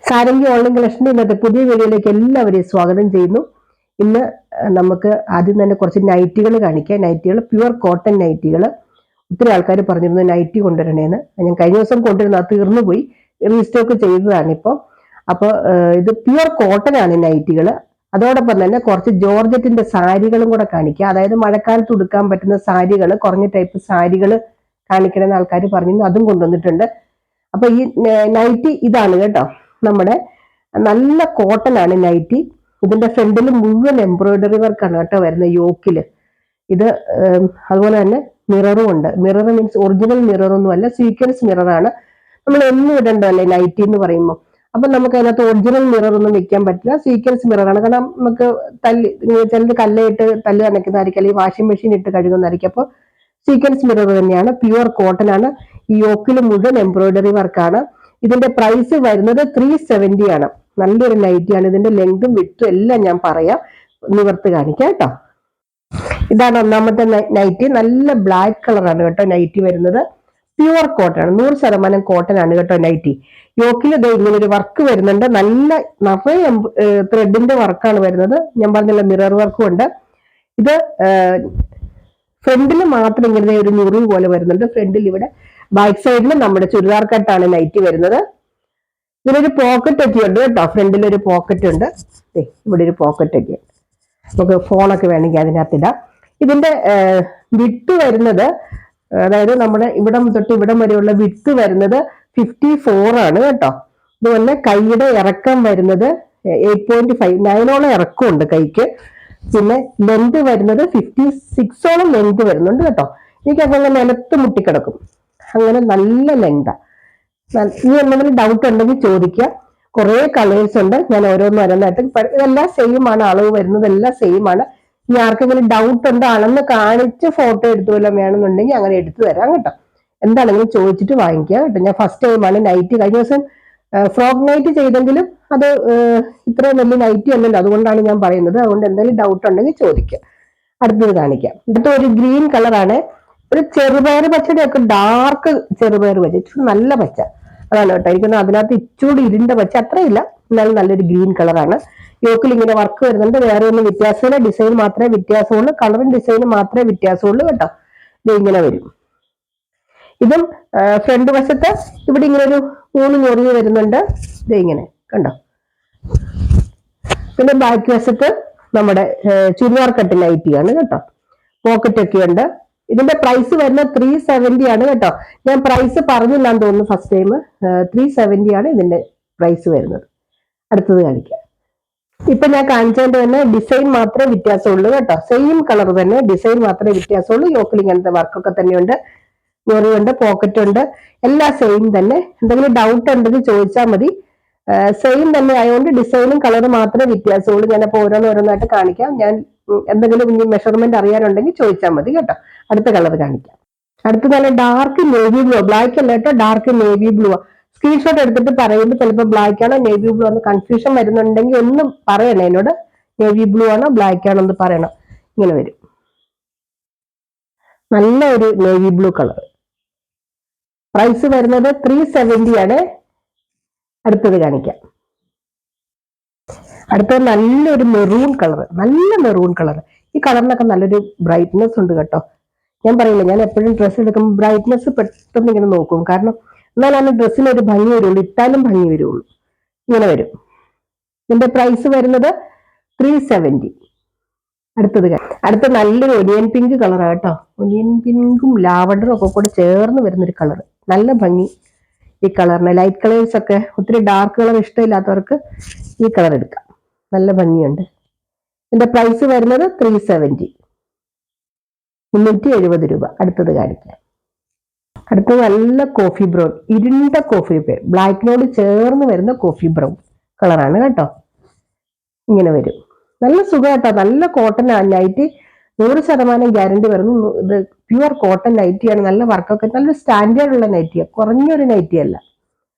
Sarangi online കളക്ഷന്റെ ഇന്നത്തെ പുതിയ വീഡിയോയിലേക്ക് എല്ലാവരെയും സ്വാഗതം ചെയ്യുന്നു. ഇന്ന് നമുക്ക് ആദ്യം തന്നെ കുറച്ച് നൈറ്റികൾ കാണിക്കാം. നൈറ്റികൾ പ്യുവർ കോട്ടൺ നൈറ്റികൾ. ഒത്തിരി ആൾക്കാർ പറഞ്ഞിരുന്നു നൈറ്റി കൊണ്ടുവരണേന്ന്. ഞാൻ കഴിഞ്ഞ ദിവസം കൊണ്ടുവരുന്ന അത് തീർന്നു പോയി, റീസ്റ്റോക്ക് ചെയ്തതാണ് ഇപ്പോൾ. അപ്പോൾ ഇത് പ്യുവർ കോട്ടൺ ആണ് നൈറ്റികൾ. അതോടൊപ്പം തന്നെ കുറച്ച് ജോർജറ്റിന്റെ സാരികളും കൂടെ കാണിക്കാം. അതായത് മഴക്കാലത്ത് ഉടുക്കാൻ പറ്റുന്ന സാരികൾ, കുറഞ്ഞ ടൈപ്പ് സാരികൾ കാണിക്കണമെന്ന് ആൾക്കാർ പറഞ്ഞിരുന്നു, അതും കൊണ്ടുവന്നിട്ടുണ്ട്. അപ്പൊ ഈ നൈറ്റി ഇതാണ് കേട്ടോ, നമ്മുടെ നല്ല കോട്ടൺ ആണ് നൈറ്റി. ഇതിന്റെ ഫ്രണ്ടിൽ മുഴുവൻ എംബ്രോയിഡറി വർക്കാണ് കേട്ടോ വരുന്നത് യോക്കില്. ഇത് അതുപോലെ തന്നെ മിററും ഉണ്ട്. മിറർ മീൻസ് ഒറിജിനൽ മിറർ ഒന്നും അല്ല, സീക്വൻസ് മിററാണ്. നമ്മൾ എന്നും ഇടണ്ടല്ലേ നൈറ്റി എന്ന് പറയുമ്പോൾ. അപ്പൊ നമുക്ക് അതിനകത്ത് ഒറിജിനൽ മിറർ ഒന്നും വെക്കാൻ പറ്റില്ല, സീക്വൻസ് മിററാണ്. കാരണം നമുക്ക് ചിലത് കല്ലയിട്ട് തല്ല് നനയ്ക്കുന്നതായിരിക്കും, അല്ലെങ്കിൽ വാഷിംഗ് മെഷീൻ ഇട്ട് കഴുകുന്നതായിരിക്കും. അപ്പൊ സീക്വൻസ് മിറർ തന്നെയാണ്, പ്യുവർ കോട്ടൺ ആണ്. ഈ യോക്കിൽ മുഴുവൻ എംബ്രോയിഡറി വർക്കാണ്. ഇതിന്റെ പ്രൈസ് വരുന്നത് 370 ആണ്. നല്ലൊരു നൈറ്റിയാണ്. ഇതിന്റെ ലെങ്തും വിഡ്ത്തും എല്ലാം ഞാൻ പറയാം, നിവർത്ത് കാണിക്കാം കേട്ടോ. ഇതാണ് ഒന്നാമത്തെ നൈറ്റി. നല്ല ബ്ലാക്ക് കളറാണ് കേട്ടോ നൈറ്റി വരുന്നത്. പ്യുവർ കോട്ടൺ ആണ്, 100% കോട്ടൺ ആണ് കേട്ടോ നൈറ്റി. യോക്കിൽ ഇങ്ങനെ ഒരു വർക്ക് വരുന്നുണ്ട്, നല്ല നിറയെ ത്രെഡിന്റെ വർക്കാണ് വരുന്നത്. ഞാൻ പറഞ്ഞില്ല, മിറർ വർക്കും ഉണ്ട്. ഇത് ഫ്രണ്ടിൽ മാത്രം ഇങ്ങനെ ഒരു മുറിവ് പോലെ വരുന്നുണ്ട്. ഫ്രണ്ടിൽ ഇവിടെ ബാക്ക് സൈഡിൽ നമ്മുടെ ചുരിദാർ കട്ടാണ് നൈറ്റി വരുന്നത്. ഇതിനൊരു പോക്കറ്റ് ഒക്കെ ഉണ്ട് കേട്ടോ, ഫ്രണ്ടിൽ ഒരു പോക്കറ്റ് ഉണ്ട്. ഇവിടെ ഒരു പോക്കറ്റ് ഒക്കെ ഉണ്ട്, നമുക്ക് ഫോണൊക്കെ വേണമെങ്കിൽ അതിനകത്തിടാം. ഇതിന്റെ വിട്ട് വരുന്നത്, അതായത് നമ്മുടെ ഇവിടം തൊട്ട് ഇവിടം വരെയുള്ള വിട്ട് വരുന്നത് 54 ആണ് കേട്ടോ. അതുപോലെ കൈയുടെ ഇറക്കം വരുന്നത് 8.5, 9ഓളം ഇറക്കമുണ്ട് കൈക്ക്. പിന്നെ ലെങ്ത് വരുന്നത് 56ഓളം ലെങ്ത് വരുന്നുണ്ട് കേട്ടോ. എനിക്ക് അങ്ങനെ നിലത്ത് മുട്ടിക്കിടക്കും, അങ്ങനെ നല്ല ലെങ്താ. ഇനി എന്തെങ്കിലും ഡൗട്ട് ഉണ്ടെങ്കിൽ ചോദിക്കുക. കുറെ കളേഴ്സ് ഉണ്ട്, ഞാൻ ഓരോന്നും ഓരോന്നായിട്ട് ഇതെല്ലാം സെയിം ആണ്, അളവ് വരുന്നത് എല്ലാം സെയിം ആണ്. ഇനി ആർക്കെങ്കിലും ഡൗട്ട് ഉണ്ട്, അളന്ന് കാണിച്ച് ഫോട്ടോ എടുത്തു വല്ലതും വേണമെന്നുണ്ടെങ്കിൽ അങ്ങനെ എടുത്തു തരാം കേട്ടോ. എന്താണെങ്കിലും ചോദിച്ചിട്ട് വാങ്ങിക്കുക കേട്ടോ. ഞാൻ ഫസ്റ്റ് ടൈമാണ് നൈറ്റ്, കഴിഞ്ഞ ദിവസം ഫ്രോക്ക് നൈറ്റ് ചെയ്തെങ്കിലും അത് ഇത്രയും വലിയ നൈറ്റി അല്ലല്ലോ, അതുകൊണ്ടാണ് ഞാൻ പറയുന്നത്. അതുകൊണ്ട് എന്തെങ്കിലും ഡൗട്ട് ഉണ്ടെങ്കിൽ ചോദിക്കുക. അടുത്തത് കാണിക്കാം. അടുത്ത ഒരു ഗ്രീൻ കളറാണ്, ഒരു ചെറുപയർ പച്ചയുടെ ഒക്കെ ഡാർക്ക് ചെറുപയർ പച്ച, ഇച്ചിരി നല്ല പച്ച അതാണ് കേട്ടോ. എനിക്കൊന്ന് അതിനകത്ത് ഇച്ചൂടി ഇരുണ്ട പച്ച അത്രയില്ല, എന്നാലും നല്ലൊരു ഗ്രീൻ കളറാണ്. യോക്കിൽ ഇങ്ങനെ വർക്ക് വരുന്നുണ്ട്, വേറെ ഒന്നും വ്യത്യാസമില്ല. ഡിസൈൻ മാത്രമേ വ്യത്യാസമുള്ളൂ, കളറും ഡിസൈനും മാത്രമേ വ്യത്യാസമുള്ളൂ കേട്ടോ. ഇത് ഇങ്ങനെ വരും. ഇതും ഫ്രണ്ട് വശത്ത് ഇവിടെ ഇങ്ങനെ ഒരു 3 ഞൊറിവ് വരുന്നുണ്ട്, ഇത് ഇങ്ങനെ കണ്ടോ. പിന്നെ ബാക്ക് വശത്ത് നമ്മുടെ ചുരിദാർ കട്ട് നൈറ്റിയാണ് കേട്ടോ. പോക്കറ്റ് ഒക്കെ ഉണ്ട്. ഇതിന്റെ പ്രൈസ് വരുന്നത് 370 ആണ് കേട്ടോ. ഞാൻ പ്രൈസ് പറഞ്ഞില്ലാന്ന് തോന്നുന്നു ഫസ്റ്റ് ടൈം. 370 ആണ് ഇതിന്റെ പ്രൈസ് വരുന്നത്. അടുത്തത് കാണിക്കാം. ഇപ്പൊ ഞാൻ കാണിച്ചതിന്റെ തന്നെ ഡിസൈൻ മാത്രമേ വ്യത്യാസമുള്ളൂ കേട്ടോ. സെയിം കളർ തന്നെ, ഡിസൈൻ മാത്രമേ വ്യത്യാസമുള്ളൂ. യോക്കിൽ ഇങ്ങനത്തെ വർക്കൊക്കെ തന്നെയുണ്ട്, ഞൊറിയുണ്ട്, പോക്കറ്റ് ഉണ്ട്, എല്ലാം സെയിം തന്നെ. എന്തെങ്കിലും ഡൗട്ട് ഉണ്ടെങ്കിൽ ചോദിച്ചാൽ മതി. സെയിം തന്നെ ആയതുകൊണ്ട് ഡിസൈനും കളറും മാത്രമേ വ്യത്യാസമുള്ളൂ. ഞാനപ്പോൾ ഓരോന്നോരോന്നായിട്ട് കാണിക്കാം. ഞാൻ എന്തെങ്കിലും ഇനി മെഷർമെന്റ് അറിയാനുണ്ടെങ്കിൽ ചോദിച്ചാൽ മതി കേട്ടോ. അടുത്ത കളർ കാണിക്കാം. അടുത്ത നല്ല ഡാർക്ക് നേവി ബ്ലൂ, ബ്ലാക്ക് അല്ല കേട്ടോ, ഡാർക്ക് നേവി ബ്ലൂ. സ്ക്രീൻഷോട്ട് എടുത്തിട്ട് പറയുമ്പോൾ ചിലപ്പോൾ ബ്ലാക്ക് ആണോ നേവി ബ്ലൂ ആണോ കൺഫ്യൂഷൻ വരുന്നുണ്ടെങ്കിൽ ഒന്ന് പറയണേ എന്നോട്. നേവി ബ്ലൂ ആണോ ബ്ലാക്ക് ആണോ എന്ന് പറയണം. ഇങ്ങനെ വരും, നല്ല ഒരു നേവി ബ്ലൂ കളർ. പ്രൈസ് വരുന്നത് 370 ആണ്. അടുത്തത് കാണിക്കാം. അടുത്തത് നല്ലൊരു മെറൂൺ കളർ, നല്ല മെറൂൺ കളർ. ഈ കളറിനൊക്കെ നല്ലൊരു ബ്രൈറ്റ്നെസ് ഉണ്ട് കേട്ടോ. ഞാൻ പറയില്ല, ഞാൻ എപ്പോഴും ഡ്രസ്സ് എടുക്കുമ്പോൾ ബ്രൈറ്റ്നെസ് പെട്ടെന്ന് ഇങ്ങനെ നോക്കും, കാരണം എന്നാലാണ് ഡ്രസ്സിന് ഒരു ഭംഗി വരുള്ളൂ, ഇട്ടാലും ഭംഗി വരുള്ളൂ. ഇങ്ങനെ വരും. ഇതിന്റെ പ്രൈസ് വരുന്നത് 370. അടുത്ത നല്ലൊരു ഒനിയൻ പിങ്ക് കളറാണ് കേട്ടോ. ഒനിയൻ പിങ്കും ലാവണ്ടറും ഒക്കെ കൂടെ ചേർന്ന് വരുന്നൊരു കളർ, നല്ല ഭംഗി ഈ കളറിന്. ലൈറ്റ് കളേഴ്സ് ഒക്കെ, ഒത്തിരി ഡാർക്ക് കളർ ഇഷ്ടമില്ലാത്തവർക്ക് ഈ കളർ എടുക്കാം, നല്ല ഭംഗിയുണ്ട്. ഇതിന്റെ പ്രൈസ് വരുന്നത് 370, 370 രൂപ. അടുത്തത് കാണിക്കാം. അടുത്തത് നല്ല കോഫി ബ്രൗൺ, ഇരുണ്ട കോഫി ബ്രൗൺ, ബ്ലാക്കിനോട് ചേർന്ന് വരുന്ന കോഫി ബ്രൗൺ കളറാണ് കേട്ടോ. ഇങ്ങനെ വരും, നല്ല സുഖം കേട്ടോ. നല്ല കോട്ടൺ നൈറ്റി, 100% ഗ്യാരണ്ടി വരുന്നു. ഇത് പ്യുവർ കോട്ടൺ നൈറ്റിയാണ്, നല്ല വർക്കൊക്കെ, നല്ല സ്റ്റാൻഡേർഡ് ഉള്ള നൈറ്റിയാണ്, കുറഞ്ഞൊരു നൈറ്റി അല്ല.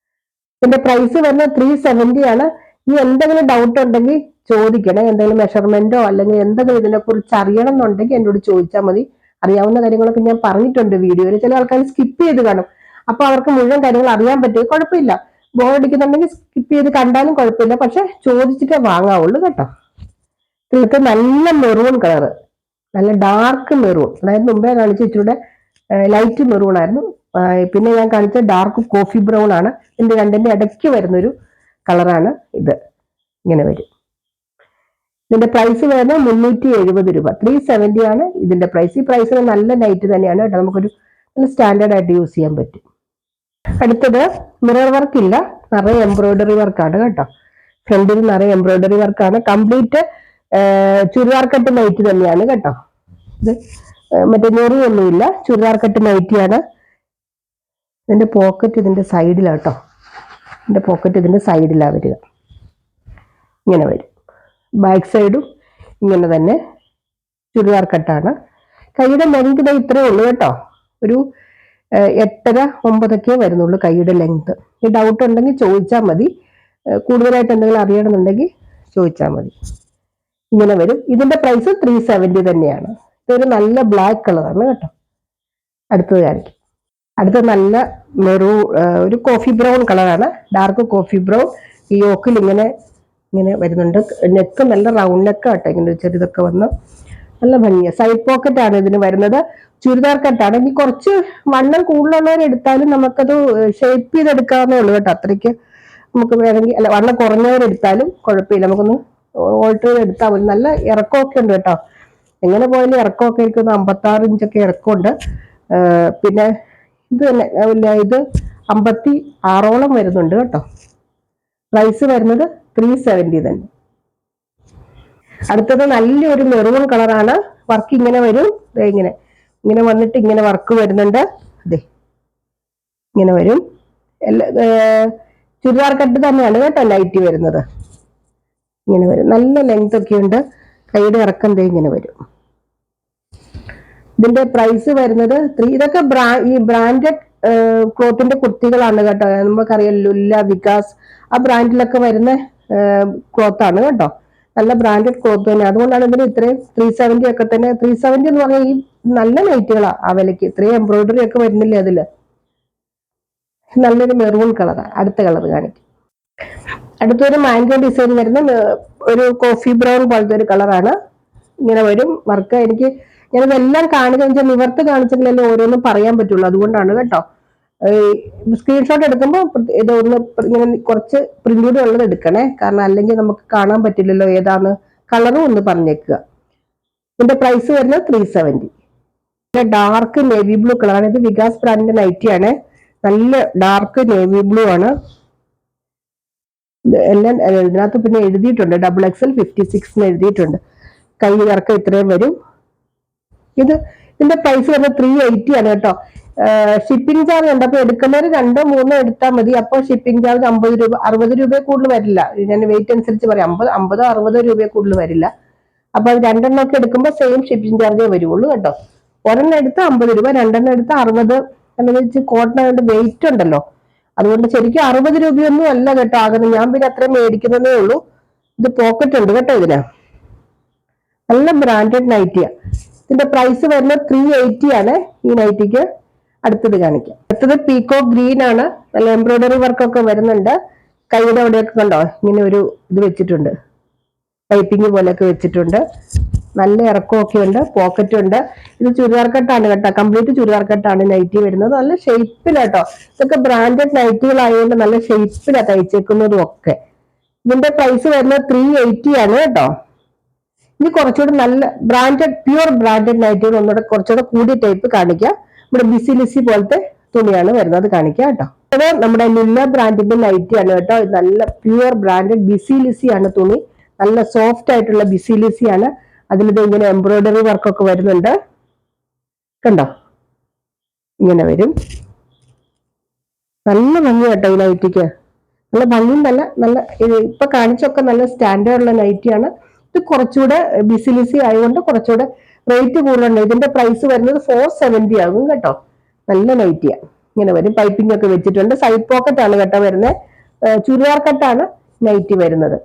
ഇതിന്റെ പ്രൈസ് വരുന്നത് 370 ആണ്. ഇനി എന്തെങ്കിലും ഡൗട്ട് ഉണ്ടെങ്കിൽ ചോദിക്കണേ, എന്തെങ്കിലും മെഷർമെന്റോ അല്ലെങ്കിൽ എന്തെങ്കിലും ഇതിനെ കുറിച്ച് അറിയണം എന്നുണ്ടെങ്കിൽ എന്നോട് ചോദിച്ചാൽ മതി. അറിയാവുന്ന കാര്യങ്ങളൊക്കെ ഞാൻ പറഞ്ഞിട്ടുണ്ട് വീഡിയോയിൽ. ചില ആൾക്കാർ സ്കിപ്പ് ചെയ്ത് കാണും, അപ്പൊ അവർക്ക് മുഴുവൻ കാര്യങ്ങൾ അറിയാൻ പറ്റും, കുഴപ്പമില്ല. ബോറടിക്കുന്നുണ്ടെങ്കിൽ സ്കിപ്പ് ചെയ്ത് കണ്ടാലും കുഴപ്പമില്ല, പക്ഷെ ചോദിച്ചിട്ടേ വാങ്ങാവുള്ളൂ കേട്ടോ. ഇതിലൊക്കെ നല്ല മെറൂൺ കളറ്, നല്ല ഡാർക്ക് മെറൂൺ, അതായത് മുമ്പേ കാണിച്ച ഇച്ചിലൂടെ ലൈറ്റ് മെറൂൺ ആയിരുന്നു. പിന്നെ ഞാൻ കാണിച്ച ഡാർക്ക് കോഫി ബ്രൗൺ ആണ്. ഇതിന്റെ രണ്ടിന്റെ ഇടയ്ക്ക് വരുന്നൊരു കളറാണ് ഇത്. ഇങ്ങനെ വരും. ഇതിന്റെ പ്രൈസ് വരുന്നത് 370 രൂപ, 370 ആണ് ഇതിന്റെ പ്രൈസ്. ഈ പ്രൈസിന് നല്ല നൈറ്റ് തന്നെയാണ് കേട്ടോ, നമുക്കൊരു നല്ല സ്റ്റാൻഡേർഡ് ആയിട്ട് യൂസ് ചെയ്യാൻ പറ്റും. അടുത്തത് മിറർ വർക്ക് ഇല്ല, നിറയെ എംബ്രോയിഡറി വർക്കാണ് കേട്ടോ. ഫ്രണ്ടിൽ നിറയെ എംബ്രോയിഡറി വർക്കാണ്. കംപ്ലീറ്റ് ചുരിദാർ കട്ട് നൈറ്റ് തന്നെയാണ് കേട്ടോ. ഇത് മറ്റേ ഞെറിയൊന്നുമില്ല, ചുരിദാർ കട്ട് നൈറ്റിയാണ്. ഇതിന്റെ പോക്കറ്റ് ഇതിന്റെ സൈഡിലാണ് കേട്ടോ. ഇതിന്റെ പോക്കറ്റ് ഇതിന്റെ സൈഡിലാണ് വരിക. ഇങ്ങനെ വരും. ബാക്ക് സൈഡും ഇങ്ങനെ തന്നെ ചുരിദാർ കട്ടാണ്. കൈയുടെ ലെങ്ത് ഇത്രേ ഉള്ളൂ കേട്ടോ. ഒരു 8.5, 9 വരുന്നുള്ളൂ കൈയുടെ ലെങ്ത്. ഈ ഡൗട്ട് ഉണ്ടെങ്കിൽ ചോദിച്ചാൽ മതി. കൂടുതലായിട്ട് എന്തെങ്കിലും അറിയണമെന്നുണ്ടെങ്കിൽ ചോദിച്ചാൽ മതി. ഇങ്ങനെ വരും. ഇതിന്റെ പ്രൈസ് 370 തന്നെയാണ്. ഇതൊരു നല്ല ബ്ലാക്ക് കളറാണ് കേട്ടോ. അടുത്തത് കാണിക്കും. അടുത്ത നല്ല ഒരു കോഫി ബ്രൗൺ കളറാണ്, ഡാർക്ക് കോഫി ബ്രൗൺ. ഈ യോക്കിൽ ഇങ്ങനെ ഇങ്ങനെ വരുന്നുണ്ട്. നെക്ക് നല്ല റൗണ്ട് നെക്ക് കേട്ടോ, ഇങ്ങനെ ചെറുതൊക്കെ വന്ന് നല്ല ഭംഗിയാണ്. സൈഡ് പോക്കറ്റ് ആണ് ഇതിന് വരുന്നത്. ചുരിദാർ കട്ടാണ്. ഇനി കുറച്ച് വണ്ണം കൂടുതലുള്ളവർ എടുത്താലും നമുക്കത് ഷേപ്പ് ചെയ്തെടുക്കാവുന്നേ ഉള്ളൂ കേട്ടോ. അത്രയ്ക്ക് നമുക്ക് വേണമെങ്കിൽ, അല്ല വണ്ണം കുറഞ്ഞവരെടുത്താലും കുഴപ്പമില്ല, നമുക്കൊന്ന് ഓൾട്ടർ ചെയ്ത് എടുത്താൽ മതി. നല്ല ഇറക്കമൊക്കെ ഉണ്ട് കേട്ടോ. എങ്ങനെ പോയാലും ഇറക്കമൊക്കെ എനിക്ക് 56 ഇഞ്ചൊക്കെ ഇറക്കമുണ്ട്. പിന്നെ ഇത് തന്നെ ഇത് 56ഓളം വരുന്നുണ്ട് കേട്ടോ. പ്രൈസ് വരുന്നത് 370 തന്നെ. അടുത്തത് നല്ലൊരു മെറൂൺ കളറാണ്. വർക്ക് ഇങ്ങനെ വരും. ഇങ്ങനെ ഇങ്ങനെ വന്നിട്ട് ഇങ്ങനെ വർക്ക് വരുന്നുണ്ട്. അതെ, ഇങ്ങനെ വരും. ചുരിദാർ കട്ട് തന്നെയാണ് കേട്ടോ നൈറ്റി വരുന്നത്. ഇങ്ങനെ വരും. നല്ല ലെങ്ത് ഒക്കെ ഉണ്ട്. കൈയുടെ ഇറക്കം ഇങ്ങനെ വരും. ഇതിന്റെ പ്രൈസ് വരുന്നത് ഇതൊക്കെ ഈ ബ്രാൻഡഡ് ക്ലോത്തിന്റെ കുർത്തികളാണ് കേട്ടോ. നമുക്കറിയാം ലുല്ല, വികാസ്, ആ ബ്രാൻഡിലൊക്കെ വരുന്ന ക്ലോത്ത് ആണ് കേട്ടോ. നല്ല ബ്രാൻഡഡ് ക്ലോത്ത് തന്നെ. അതുകൊണ്ടാണ് ഇതിന് ഇത്രയും 370 ഒക്കെ തന്നെ. 370 എന്ന് പറഞ്ഞാൽ ഈ നല്ല നൈറ്റുകളാ ആ വിലക്ക്. ഇത്രയും എംബ്രോയിഡറി ഒക്കെ വരുന്നില്ലേ അതില്. നല്ലൊരു മെറൂൺ കളറാണ്. അടുത്ത കളർ കാണിക്കും. അടുത്തൊരു മാംഗോ ഡിസൈൻ വരുന്ന ഒരു കോഫി ബ്രൗൺ പോലത്തെ ഒരു കളറാണ്. ഇങ്ങനെ വരും വർക്ക്. ഞാനിതെല്ലാം കാണിച്ചാൽ നിവർത്ത് കാണിച്ചെങ്കിലല്ലേ ഓരോന്നും പറയാൻ പറ്റുള്ളൂ. അതുകൊണ്ടാണ് കേട്ടോ. സ്ക്രീൻഷോട്ട് എടുക്കുമ്പോൾ ഇതൊന്ന് ഇങ്ങനെ കുറച്ച് പ്രിന്റഡ് ഉള്ളത് എടുക്കണേ, കാരണം അല്ലെങ്കിൽ നമുക്ക് കാണാൻ പറ്റില്ലല്ലോ ഏതാണ് കളറും ഒന്ന് പറഞ്ഞേക്കുക. ഇതിന്റെ പ്രൈസ് വരുന്നത് 370. ഡാർക്ക് നേവി ബ്ലൂ കളറാണ്. ഇത് വികാസ് ബ്രാൻഡിന്റെ നൈറ്റി ആണ്. നല്ല ഡാർക്ക് നേവി ബ്ലൂ ആണ്. എല്ലാം ഇതിനകത്ത് പിന്നെ എഴുതിയിട്ടുണ്ട്, XXL 56 എഴുതിയിട്ടുണ്ട്. കൈ ഇറക്കം ഇത്രയും വരും. ഇതിന്റെ പ്രൈസ് വരുന്നത് 380 ആണ് കേട്ടോ. ഷിപ്പിംഗ് ചാർജ് ഉണ്ട്. അപ്പൊ എടുക്കുന്നവര് 2 3 എടുത്താൽ മതി. അപ്പൊ ഷിപ്പിംഗ് ചാർജ് 50 രൂപ, 60 രൂപയെ കൂടുതൽ വരില്ല. ഞാൻ വെയിറ്റ് അനുസരിച്ച് പറയാം. 50 60 രൂപയെ കൂടുതൽ വരില്ല. അപ്പൊ അത് 2 എണ്ണമൊക്കെ എടുക്കുമ്പോൾ സെയിം ഷിപ്പിംഗ് ചാർജേ വരുള്ളൂ കേട്ടോ. ഒരെണ്ണം എടുത്ത് 50 രൂപ, 2 എണ്ണം എടുത്ത് 60. അല്ലെങ്കിൽ കോട്ടൺ ആയതുകൊണ്ട് വെയിറ്റ് ഉണ്ടല്ലോ, അതുകൊണ്ട് ശരിക്കും 60 രൂപയൊന്നും അല്ല കേട്ടോ ആകുന്നത്. ഞാൻ പിന്നെ അത്രയും മേടിക്കുന്നതേ ഉള്ളൂ. ഇത് പോക്കറ്റ് ഉണ്ട് കേട്ടോ ഇതിന്. നല്ല ബ്രാൻഡഡ് നൈറ്റിയാ. ഇതിന്റെ പ്രൈസ് വരുന്നത് 380 ആണ് ഈ നൈറ്റിക്ക്. അടുത്തത് കാണിക്കാം. അടുത്തത് പീക്കോ ഗ്രീൻ ആണ്. നല്ല എംബ്രോയിഡറി വർക്കൊക്കെ വരുന്നുണ്ട്. കൈയുടെ അവിടെയൊക്കെ കണ്ടോ ഇങ്ങനെ ഒരു ഇത് വെച്ചിട്ടുണ്ട്, പൈപ്പിംഗ് പോലെയൊക്കെ വെച്ചിട്ടുണ്ട്. നല്ല ഇറക്കമൊക്കെ ഉണ്ട്. പോക്കറ്റ് ഉണ്ട്. ഇത് ചുരിദാർ കട്ടാണ് കേട്ടോ. കംപ്ലീറ്റ് ചുരിദാർ കട്ടാണ് നൈറ്റി വരുന്നത്. നല്ല ഷേപ്പിലാട്ടോ. ഇതൊക്കെ ബ്രാൻഡഡ് നൈറ്റികളായതുകൊണ്ട് നല്ല ഷേപ്പിലാണ് തയ്ച്ചേക്കുന്നതും ഒക്കെ. ഇതിന്റെ പ്രൈസ് വരുന്നത് 380 ആണ് കേട്ടോ. ഇനി കുറച്ചുകൂടി നല്ല ബ്രാൻഡഡ് പ്യുവർ ബ്രാൻഡഡ് നൈറ്റുകൾ ഒന്നുകൂടെ കുറച്ചുകൂടെ കൂടിയ ടൈപ്പ് കാണിക്കാം. നമ്മുടെ ബിസി ലിസി പോലത്തെ തുണിയാണ് വരുന്നത്, കാണിക്കാം കേട്ടോ. അത് നമ്മുടെ ലുല്ല ബ്രാൻഡിന്റെ നൈറ്റി ആണ് കേട്ടോ. നല്ല പ്യുവർ ബ്രാൻഡഡ് ബിസി ലിസി ആണ് തുണി. നല്ല സോഫ്റ്റ് ആയിട്ടുള്ള ബിസി ലിസി ആണ്. അതിലിത് ഇങ്ങനെ എംബ്രോയിഡറി വർക്കൊക്കെ വരുന്നുണ്ട്. കണ്ടോ ഇങ്ങനെ വരും. നല്ല ഭംഗി കേട്ടോ ഈ നൈറ്റിക്ക്. നല്ല ഭംഗിയും നല്ല ഇപ്പൊ കാണിച്ചൊക്കെ നല്ല സ്റ്റാൻഡേർഡ് ഉള്ള നൈറ്റിയാണ്. ഇത് കുറച്ചുകൂടെ ബിസിലിസി ആയതുകൊണ്ട് കുറച്ചുകൂടെ റേറ്റ് കൂടുതലുണ്ട്. ഇതിന്റെ പ്രൈസ് വരുന്നത് 470 ആകും കേട്ടോ. നല്ല നൈറ്റിയാ. ഇങ്ങനെ വരും. പൈപ്പിംഗ് ഒക്കെ വെച്ചിട്ടുണ്ട്. സൈഡ് പോക്കറ്റ് ആണ് കേട്ടോ വരുന്നത്. ചുരിദാർ കട്ടാണ് നൈറ്റി വരുന്നത്.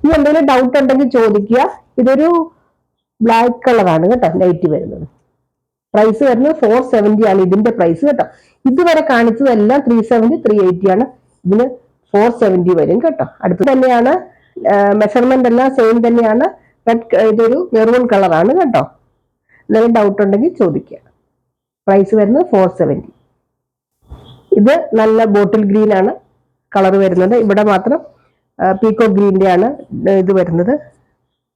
ഇനി എന്തെങ്കിലും ഡൗട്ട് ഉണ്ടെങ്കിൽ ചോദിക്കുക. ഇതൊരു ബ്ലാക്ക് കളറാണ് കേട്ടോ നൈറ്റി വരുന്നത്. പ്രൈസ് വരുന്നത് 470 ആണ് ഇതിന്റെ പ്രൈസ് കേട്ടോ. ഇതുവരെ കാണിച്ചതെല്ലാം 370 380 ആണ്. ഇതിന് 470 വരും കേട്ടോ. അടുത്ത് തന്നെയാണ്, മെഷർമെന്റ് എല്ലാം സെയിം തന്നെയാണ്. ഇതൊരു മെറൂൺ കളറാണ് കേട്ടോ. എന്തെങ്കിലും ഡൗട്ട് ഉണ്ടെങ്കിൽ ചോദിക്കുക. പ്രൈസ് വരുന്നത് 470. ഇത് നല്ല ബോട്ടിൽ ഗ്രീൻ ആണ് കളർ വരുന്നത്. ഇവിടെ മാത്രം പീക്കോ ഗ്രീൻ്റെ ആണ് ഇത് വരുന്നത്.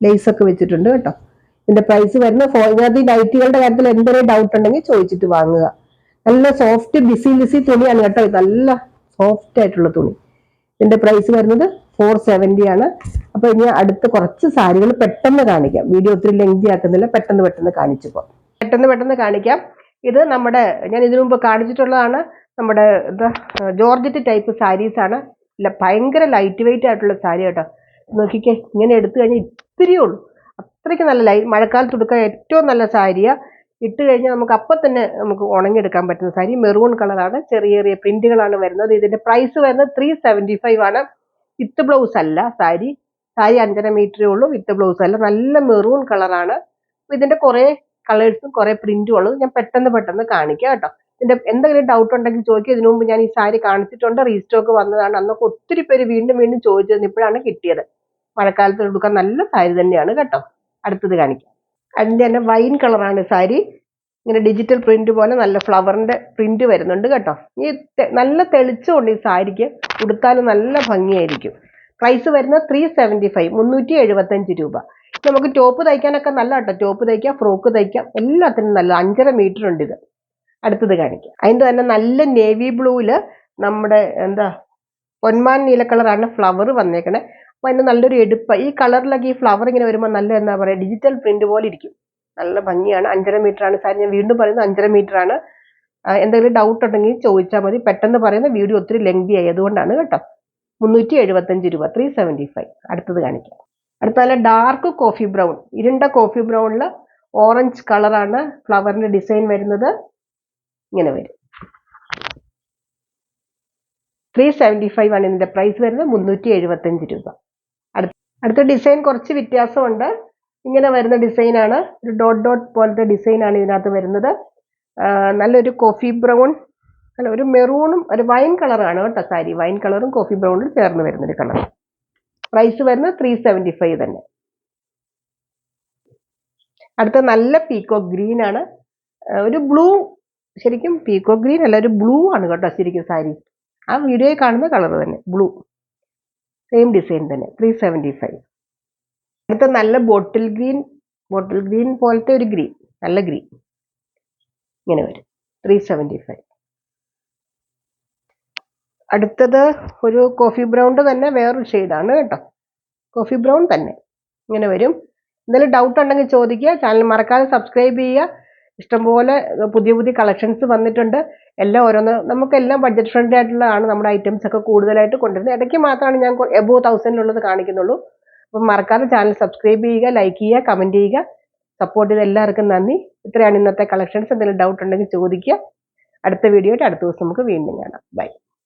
ലേസ് ഒക്കെ വെച്ചിട്ടുണ്ട് കേട്ടോ. ഇതിന്റെ പ്രൈസ് വരുന്നത് ഇതിനകത്ത് ഈ നൈറ്റികളുടെ കാര്യത്തിൽ എന്തെങ്കിലും ഡൗട്ട് ഉണ്ടെങ്കിൽ ചോദിച്ചിട്ട് വാങ്ങുക. നല്ല സോഫ്റ്റ് ലിസി തുണിയാണ് കേട്ടോ. നല്ല സോഫ്റ്റ് ആയിട്ടുള്ള തുണി. ഇതിന്റെ പ്രൈസ് വരുന്നത് 470 ആണ്. അപ്പൊ ഇനി അടുത്ത കുറച്ച് സാരികൾ പെട്ടെന്ന് കാണിക്കാം. വീഡിയോ ഒത്തിരി ലെങ്തി ആക്കുന്നില്ല, പെട്ടെന്ന് കാണിച്ചപ്പോ പെട്ടെന്ന് കാണിക്കാം. ഇത് നമ്മുടെ ഞാൻ ഇതിനു മുമ്പ് കാണിച്ചിട്ടുള്ളതാണ്. നമ്മുടെ ജോർജറ്റ് ടൈപ്പ് സാരീസ് ആണ്. ഭയങ്കര ലൈറ്റ് വെയിറ്റ് ആയിട്ടുള്ള സാരി കേട്ടോ. നോക്കിക്കേ, ഇങ്ങനെ എടുത്തു കഴിഞ്ഞാൽ ഇത്തിരിയേ ഉള്ളൂ. അത്രയ്ക്ക് നല്ല മഴക്കാലത്ത് എടുക്കാൻ ഏറ്റവും നല്ല സാരിയാ. ഇട്ട് കഴിഞ്ഞാൽ നമുക്ക് അപ്പം തന്നെ നമുക്ക് ഉണങ്ങിയെടുക്കാൻ പറ്റുന്ന സാരി. മെറൂൺ കളറാണ്, ചെറിയ പ്രിന്റുകളാണ് വരുന്നത്. ഇതിന്റെ പ്രൈസ് വരുന്നത് 375 ആണ്. വിത്ത് ബ്ലൗസ് അല്ല സാരി 5.5 മീറ്ററേ ഉള്ളൂ. വിത്ത് ബ്ലൗസ് അല്ല. നല്ല മെറൂൺ കളറാണ്. ഇതിന്റെ കുറെ കളേഴ്സും കുറെ പ്രിന്റും ഉള്ളത് ഞാൻ പെട്ടെന്ന് കാണിക്കാം കേട്ടോ. ഇതിന്റെ എന്തെങ്കിലും ഡൗട്ട് ഉണ്ടെങ്കിൽ ചോദിക്കുക. ഇതിനു മുമ്പ് ഞാൻ ഈ സാരി കാണിച്ചിട്ടുണ്ട്. റീസ്റ്റോക്ക് വന്നതാണ്. അന്നൊക്കെ ഒത്തിരി പേര് വീണ്ടും ചോദിച്ചത് ഇപ്പോഴാണ് കിട്ടിയത്. മഴക്കാലത്ത് എടുക്കാൻ നല്ല സാരി തന്നെയാണ് കേട്ടോ. അടുത്തത് കാണിക്കാം. അതിന്റെ തന്നെ വൈൻ കളറാണ് സാരി. ഇങ്ങനെ ഡിജിറ്റൽ പ്രിന്റ് പോലെ നല്ല ഫ്ലവറിന്റെ പ്രിന്റ് വരുന്നുണ്ട് കേട്ടോ. ഈ നല്ല തെളിച്ചുകൊണ്ട് ഈ സാരിക്ക് ഉടുത്താലും നല്ല ഭംഗിയായിരിക്കും. പ്രൈസ് വരുന്നത് 375, 375 രൂപ. നമുക്ക് ടോപ്പ് തയ്ക്കാനൊക്കെ നല്ല കേട്ടോ. ടോപ്പ് തയ്ക്കാം, ഫ്രോക്ക് തയ്ക്കാം, എല്ലാത്തിനും നല്ല. 5.5 മീറ്റർ ഉണ്ട് ഇത്. അടുത്തത് കാണിക്കാം. അതിന്റെ തന്നെ നല്ല നേവി ബ്ലൂവില് നമ്മുടെ പൊന്മാൻ നീല കളറാണ് ഫ്ലവർ വന്നേക്കണേ. അപ്പൊ അതിന് നല്ലൊരു എടുപ്പ്. ഈ കളറിലൊക്കെ ഈ ഫ്ലവർ ഇങ്ങനെ വരുമ്പോൾ നല്ല എന്താ പറയുക, ഡിജിറ്റൽ പ്രിന്റ് പോലെ ഇരിക്കും. നല്ല ഭംഗിയാണ്. 5.5 മീറ്റർ ആണ് സാരി. ഞാൻ വീണ്ടും പറയുന്നത് 5.5 മീറ്റർ ആണ്. എന്തെങ്കിലും ഡൗട്ട് ഉണ്ടെങ്കിൽ ചോദിച്ചാൽ മതി. പെട്ടെന്ന് പറയുന്ന വീഡിയോ ഒത്തിരി ലെങ്തി ആയി, അതുകൊണ്ടാണ് കേട്ടോ. 375 രൂപ, 375. അടുത്തത് കാണിക്കാം. അടുത്ത നല്ല ഡാർക്ക് കോഫി ബ്രൗൺ, ഇരുണ്ട കോഫി ബ്രൗണില് ഓറഞ്ച് കളറാണ് ഫ്ലവറിന്റെ ഡിസൈൻ വരുന്നത്. ഇങ്ങനെ വരും. 375 ആണ് ഇതിന്റെ പ്രൈസ് വരുന്നത്. 375 രൂപ. അടുത്ത ഡിസൈൻ കുറച്ച് വ്യത്യാസമുണ്ട്. ഇങ്ങനെ വരുന്ന ഡിസൈനാണ്. ഒരു ഡോട്ട് പോലത്തെ ഡിസൈനാണ് ഇതിനകത്ത് വരുന്നത്. നല്ലൊരു കോഫി ബ്രൗൺ, അല്ല ഒരു മെറൂണും ഒരു വൈൻ കളറാണ് കേട്ടോ സാരി. വൈൻ കളറും കോഫി ബ്രൗണും ചേർന്ന് വരുന്നൊരു കളർ. പ്രൈസ് വരുന്നത് 375 തന്നെ. അടുത്ത നല്ല പീക്കോ ഗ്രീൻ ആണ്. ഒരു ബ്ലൂ, ശരിക്കും പീക്കോ ഗ്രീൻ അല്ല, ഒരു ബ്ലൂ ആണ് കേട്ടോ ശരിക്കും സാരി. ആ വീഡിയോയിൽ കാണുന്ന കളർ തന്നെ, ബ്ലൂ. സെയിം ഡിസൈൻ തന്നെ. 375. അടുത്ത നല്ല ബോട്ടിൽ ഗ്രീൻ പോലത്തെ ഒരു ഗ്രീൻ, നല്ല ഗ്രീൻ ഇങ്ങനെ വരും. 375. അടുത്തത് ഒരു കോഫി ബ്രൗണിന്റെ തന്നെ വേറൊരു ഷെയ്ഡാണ് കേട്ടോ. കോഫി ബ്രൗൺ തന്നെ ഇങ്ങനെ വരും. എന്തെങ്കിലും ഡൗട്ട് ഉണ്ടെങ്കിൽ ചോദിക്കുക. ചാനൽ മറക്കാതെ സബ്സ്ക്രൈബ് ചെയ്യുക. ഇഷ്ടംപോലെ പുതിയ കളക്ഷൻസ് വന്നിട്ടുണ്ട്. എല്ലാം ഓരോന്ന് നമുക്കെല്ലാം ബഡ്ജറ്റ് ഫ്രണ്ട്ലി ആയിട്ടുള്ളതാണ് നമ്മുടെ ഐറ്റംസ് ഒക്കെ കൂടുതലായിട്ട് കൊണ്ടുവരുന്നത്. ഇടയ്ക്ക് മാത്രമാണ് ഞാൻ എബോവ് 1000 കാണിക്കുന്നുള്ളൂ. അപ്പം മറക്കാതെ ചാനൽ സബ്സ്ക്രൈബ് ചെയ്യുക, ലൈക്ക് ചെയ്യുക, കമന്റ് ചെയ്യുക. സപ്പോർട്ട് ചെയ്ത എല്ലാവർക്കും നന്ദി. ഇത്രയാണ് ഇന്നത്തെ കളക്ഷൻസ്. എന്തെങ്കിലും ഡൗട്ട് ഉണ്ടെങ്കിൽ ചോദിക്കുക. അടുത്ത വീഡിയോ ആയിട്ട് അടുത്ത ദിവസം നമുക്ക് വീണ്ടും കാണാം. ബൈ.